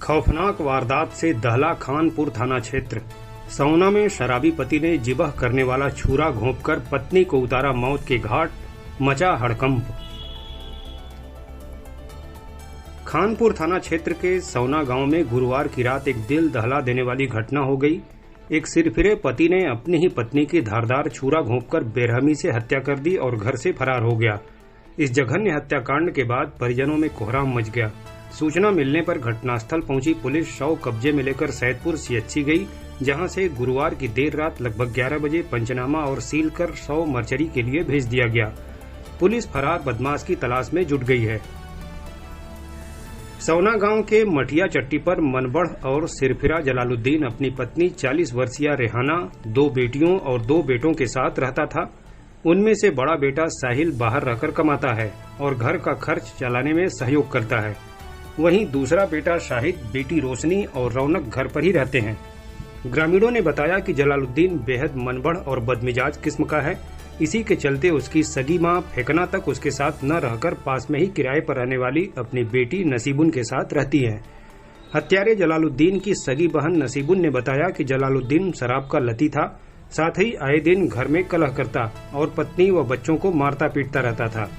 खौफनाक वारदात से दहला खानपुर थाना क्षेत्र। सौना में शराबी पति ने जिबह करने वाला छुरा घोंपकर पत्नी को उतारा मौत के घाट, मचा हड़कंप। खानपुर थाना क्षेत्र के सौना गांव में गुरुवार की रात एक दिल दहला देने वाली घटना हो गई। एक सिरफिरे पति ने अपनी ही पत्नी की धारदार छुरा घोंपकर बेरहमी से हत्या कर दी और घर से फरार हो गया। इस जघन्य हत्याकांड के बाद परिजनों में कोहराम मच गया। सूचना मिलने पर घटनास्थल पहुंची पुलिस शव कब्जे में लेकर सैदपुर सीएचसी गई, जहां से गुरुवार की देर रात लगभग 11 बजे पंचनामा और सील कर शव मर्चरी के लिए भेज दिया गया। पुलिस फरार बदमाश की तलाश में जुट गई है। सौना गांव के मठिया चट्टी पर मनबढ़ और सिरफिरा जलालुद्दीन अपनी पत्नी 40 वर्षीय रेहाना, 2 बेटियों और 2 बेटों के साथ रहता था। उनमें से बड़ा बेटा साहिल बाहर रहकर कमाता है और घर का खर्च चलाने में सहयोग करता है। वहीं दूसरा बेटा शाहिद, बेटी रोशनी और रौनक घर पर ही रहते हैं। ग्रामीणों ने बताया कि जलालुद्दीन बेहद मनबढ़ और बदमिजाज किस्म का है। इसी के चलते उसकी सगी मां फेकना तक उसके साथ न रहकर पास में ही किराए पर रहने वाली अपनी बेटी नसीबुन के साथ रहती है। हत्यारे जलालुद्दीन की सगी बहन नसीबुन ने बताया कि जलालुद्दीन शराब का लती था, साथ ही आए दिन घर में कलह करता और पत्नी व बच्चों को मारता पीटता रहता था।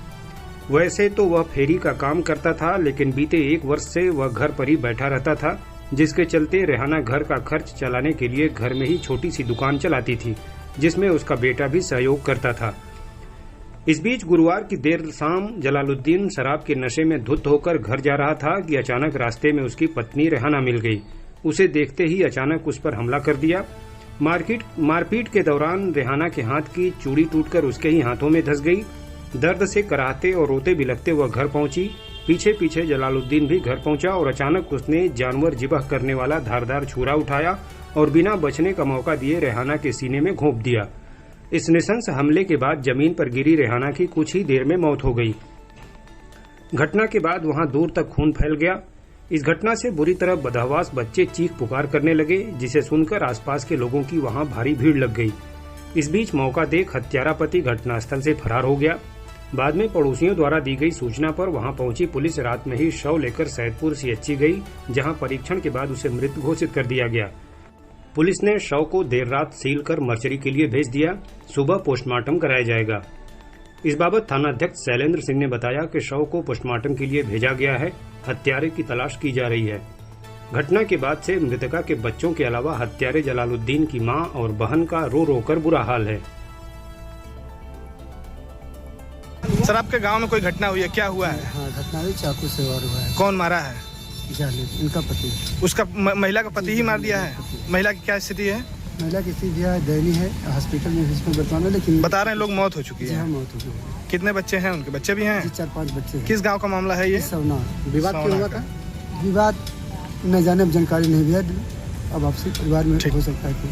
वैसे तो वह फेरी का काम करता था, लेकिन बीते 1 वर्ष से वह घर पर ही बैठा रहता था, जिसके चलते रेहाना घर का खर्च चलाने के लिए घर में ही छोटी सी दुकान चलाती थी, जिसमें उसका बेटा भी सहयोग करता था। इस बीच गुरुवार की देर शाम जलालुद्दीन शराब के नशे में धुत होकर घर जा रहा था कि अचानक रास्ते में उसकी पत्नी रेहाना मिल गई। उसे देखते ही अचानक उस पर हमला कर दिया। मारपीट के दौरान रेहाना के हाथ की चूड़ी टूटकर उसके ही हाथों में धंस गई। दर्द से कराहते और रोते बिलखते वह घर पहुंची। पीछे पीछे जलालुद्दीन भी घर पहुंचा और अचानक उसने जानवर जिबह करने वाला धारदार छुरा उठाया और बिना बचने का मौका दिए रेहाना के सीने में घोंप दिया। इस नृशंस हमले के बाद जमीन पर गिरी रेहाना की कुछ ही देर में मौत हो गई। घटना के बाद वहां दूर तक खून फैल गया। इस घटना से बुरी तरह बदहवास बच्चे चीख पुकार करने लगे, जिसे सुनकर आसपास के लोगों की वहां भारी भीड़ लग गई। इस बीच मौका देख हत्यारा पति घटनास्थल से फरार हो गया। बाद में पड़ोसियों द्वारा दी गई सूचना पर वहां पहुंची पुलिस रात में ही शव लेकर सैदपुर सीएचसी गई, जहां परीक्षण के बाद उसे मृत घोषित कर दिया गया। पुलिस ने शव को देर रात सील कर मर्चरी के लिए भेज दिया। सुबह पोस्टमार्टम कराया जाएगा। इस बाबत थानाध्यक्ष शैलेंद्र सिंह ने बताया कि शव को पोस्टमार्टम के लिए भेजा गया है। हत्यारे की तलाश की जा रही है। घटना के बाद से मृतका के बच्चों के अलावा हत्यारे जलालुद्दीन की मां और बहन का रो रो कर बुरा हाल है। सर, आपके गांव में कोई घटना हुई है, क्या हुआ है? हाँ, घटना हुई, चाकू से वार हुआ है। कौन मारा है? इनका पति। उसका महिला का पति ही मार दिया है? महिला की क्या स्थिति है? महिला की स्थिति दयनीय है, हॉस्पिटल में वर्तमान में, लेकिन बता रहे हैं लोग मौत हो चुकी है। मौत हो चुकी है। कितने बच्चे हैं? उनके बच्चे भी हैं? 4-5 बच्चे हैं। किस गांव का मामला है ये? सौना। विवाद क्यों हुआ था? विवाद न जाने, जानकारी नहीं भी है। अब आपसे परिवार में हो सकता है कि